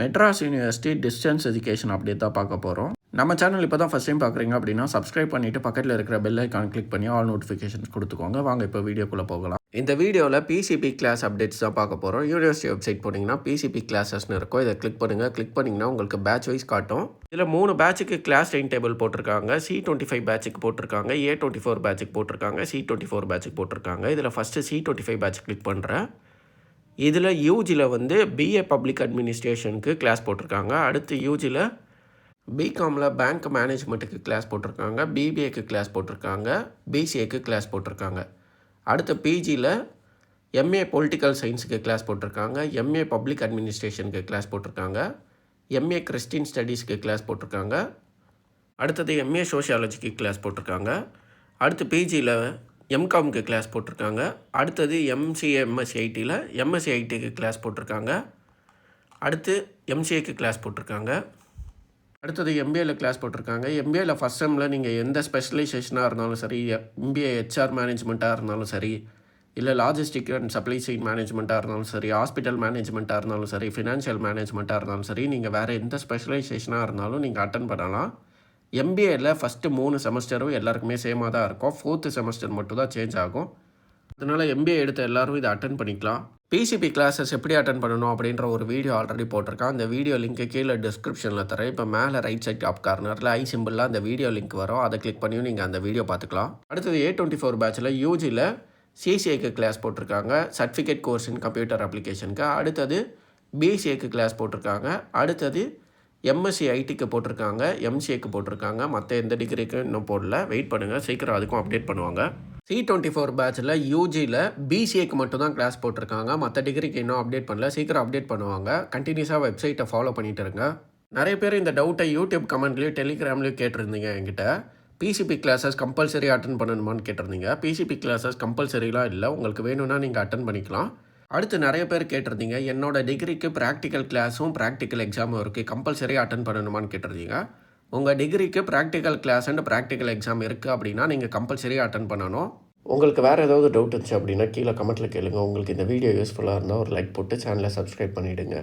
Madras university distance education update தான் பார்க்க போகிறோம். நம்ம சேனல் இப்போ தான் ஃபஸ்ட் டைம் பார்க்குறீங்க அப்படின்னா சப்ஸ்கிரைப் பண்ணிவிட்டு பக்கத்தில் இருக்கிற பெல் ஐக்கான் கிளிக் பண்ணி ஆல் நோட்டிஃபிகேஷன்ஸ் கொடுத்துக்கோங்க. வாங்க இப்போ வீடியோக்குள்ளே போகலாம். இந்த வீடியோவில் பிசிபி கிளாஸ் அப்டேட்ஸ் தான் பார்க்க போகிறோம். யூனிவர்சிட்டி வெப்சைட் போனீங்கன்னா பிசிபி கிளாஸஸ்னு இருக்கும். இதை கிளிக் பண்ணுங்கள். கிளிக் பண்ணிங்கன்னா உங்களுக்கு பேட்ச் வைஸ் காட்டும். இதில் 3 பேட்சுக்கு கிளாஸ் டைம் டேபிள் போட்டிருக்காங்க. C25 பேட்சுக்கு போட்டிருக்காங்க, A24 பேட்சுக்கு போட்டிருக்காங்க, C24 பேட்சுக்கு போட்டிருக்காங்க. இதில் ஃபஸ்ட்டு C25 பேட்ச் கிளிக் பண்ணுறேன். இதில் யூஜியில் வந்து பிஏ பப்ளிக் அட்மினிஸ்ட்ரேஷனுக்கு கிளாஸ் போட்டிருக்காங்க. அடுத்து யூஜியில் பிகாமில் பேங்க் மேனேஜ்மெண்ட்டுக்கு கிளாஸ் போட்டிருக்காங்க, பிபிஏக்கு கிளாஸ் போட்டிருக்காங்க, பிசிஏக்கு கிளாஸ் போட்டிருக்காங்க. அடுத்து பிஜியில் எம்ஏ பொலிட்டிக்கல் சயின்ஸுக்கு கிளாஸ் போட்டிருக்காங்க, எம்ஏ பப்ளிக் அட்மினிஸ்ட்ரேஷனுக்கு கிளாஸ் போட்டிருக்காங்க, எம்ஏ கிறிஸ்டின் ஸ்டடீஸுக்கு கிளாஸ் போட்டிருக்காங்க. அடுத்தது எம்ஏ சோஷியாலஜிக்கு கிளாஸ் போட்டிருக்காங்க. அடுத்து பிஜியில் எம்காம்க்கு கிளாஸ் போட்டிருக்காங்க. அடுத்தது எம்சிஏ எம்எஸ்சி ஐடியில் எம்எஸ்சி ஐடிக்கு கிளாஸ் போட்டிருக்காங்க. அடுத்து எம்சிஏக்கு கிளாஸ் போட்டிருக்காங்க. அடுத்தது எம்பிஏல கிளாஸ் போட்டிருக்காங்க. எம்பிஏல ஃபஸ்ட் செம்மில் நீங்கள் எந்த ஸ்பெஷலைசேஷனாக இருந்தாலும் சரி, எம்பிஏ ஹெச்ஆர் மேனேஜ்மெண்ட்டாக இருந்தாலும் சரி, இல்லை லாஜிஸ்டிக் அண்ட் சப்ளை செயின் மேனேஜ்மெண்ட்டாக இருந்தாலும் சரி, ஹாஸ்பிட்டல் மேனேஜ்மெண்ட்டாக இருந்தாலும் சரி, ஃபினான்ஷியல் மேனேஜ்மெண்ட்டாக இருந்தாலும் சரி, நீங்கள் வேறு எந்த ஸ்பெஷலைசேஷனாக இருந்தாலும் நீங்கள் அட்டன் பண்ணலாம். எம்பிஏல ஃபஸ்ட்டு 3 செமஸ்டரும் எல்லாருக்குமே சேமாக தான் இருக்கும். 4th செமஸ்டர் மட்டும் தான் சேஞ்ச் ஆகும். அதனால் எம்பிஏ எடுத்த எல்லோரும் இதை அட்டன் பண்ணிக்கலாம். பிசிபி கிளாஸஸ் எப்படி அட்டன் பண்ணணும் அப்படின்ற ஒரு வீடியோ ஆல்ரெடி போட்டிருக்கேன். அந்த வீடியோ லிங்க்கு கீழே டிஸ்கிரிப்ஷனில் தரேன். இப்போ மேலே ரைட் சைட் டாப் கார்னரில் ஐ சிம்பிளில் அந்த வீடியோ லிங்க் வரும். அதை கிளிக் பண்ணியும் நீங்கள் அந்த வீடியோ பார்த்துக்கலாம். அடுத்தது A24 பேட்சில் யூஜியில் சிசிஏக்கு கிளாஸ் போட்டிருக்காங்க, சர்டிஃபிகேட் கோர்ஸ் இன் கம்ப்யூட்டர் அப்ளிகேஷனுக்கு. அடுத்தது பிசிஏக்கு கிளாஸ் போட்டிருக்காங்க. அடுத்தது எம்எஸ்சி ஐடிக்கு போட்டிருக்காங்க, எம்சிஏக்கு போட்டிருக்காங்க. மற்ற எந்த டிகிரிக்கும் இன்னும் போடல. வெயிட் பண்ணுங்கள், சீக்கிரம் அதுக்கும் அப்டேட் பண்ணுவாங்க. C24 பேட்சில் யூஜியில் பிசிஏக்கு மட்டும் தான் கிளாஸ் போட்டிருக்காங்க. மற்ற டிகிரிக்கு இன்னும் அப்டேட் பண்ணல. சீக்கிரம் அப்டேட் பண்ணுவாங்க. கண்டினியூஸாக வெப்சைட்டை ஃபாலோ பண்ணிட்டு இருங்க. நிறைய பேர் இந்த டவுட்டை யூடியூப் கமெண்ட்லேயும் டெலிகிராம்லேயும் கேட்டிருந்தீங்க என்கிட்ட. பிசிபி கிளாஸஸ் கம்பல்சரி அட்டன் பண்ணணுமான்னு கேட்டிருந்தீங்க. பிசிபி கிளாஸஸ் கம்பல்சரிலாம் இல்லை. உங்களுக்கு வேணும்னா நீங்கள் அட்டன் பண்ணிக்கலாம். அடுத்து நிறைய பேர் கேட்டிருந்தீங்க, என்னோட டிகிரிக்கு ப்ராக்டிக்கல் கிளாஸும் ப்ராக்டிக்கல் எக்ஸாமும் இருக்குது, கம்பல்சரி அட்டன் பண்ணணுமான்னு கேட்டிருந்தீங்க. உங்கள் டிகிரிக்கு practical class and practical exam இருக்குது அப்படின்னா நீங்கள் கம்பல்சரி அட்டன் பண்ணணும். உங்களுக்கு வேறு ஏதாவது டவுட் இருந்துச்சு அப்படின்னா கீழே கமெண்ட்டில் கேளுங்க. உங்களுக்கு இந்த வீடியோ யூஸ்ஃபுல்லாக இருந்தால் ஒரு லைக் போட்டு சேனலை சப்ஸ்கிரைப் பண்ணிவிடுங்க.